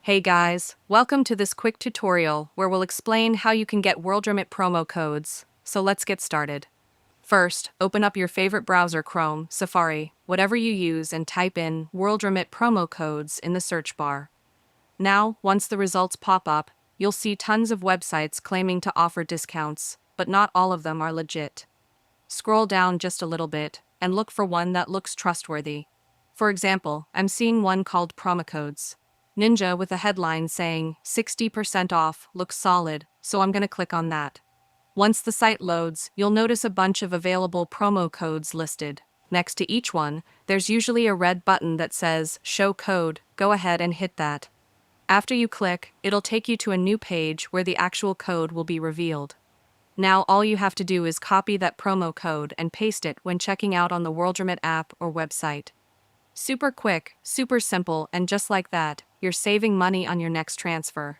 Hey guys, welcome to this quick tutorial where we'll explain how you can get Worldremit promo codes. So let's get started. First, open up your favorite browser, Chrome, Safari, whatever you use, and type in Worldremit promo codes in the search bar. Now, once the results pop up, you'll see tons of websites claiming to offer discounts, but not all of them are legit. Scroll down just a little bit and look for one that looks trustworthy. For example, I'm seeing one called Promocodes Ninja with a headline saying 60% off looks solid, so I'm going to click on that. Once the site loads, you'll notice a bunch of available promo codes listed. Next to each one, there's usually a red button that says Show Code. Go ahead and hit that. After you click, it'll take you to a new page where the actual code will be revealed. Now all you have to do is copy that promo code and paste it when checking out on the Worldremit app or website. Super quick, super simple, and just like that, you're saving money on your next transfer.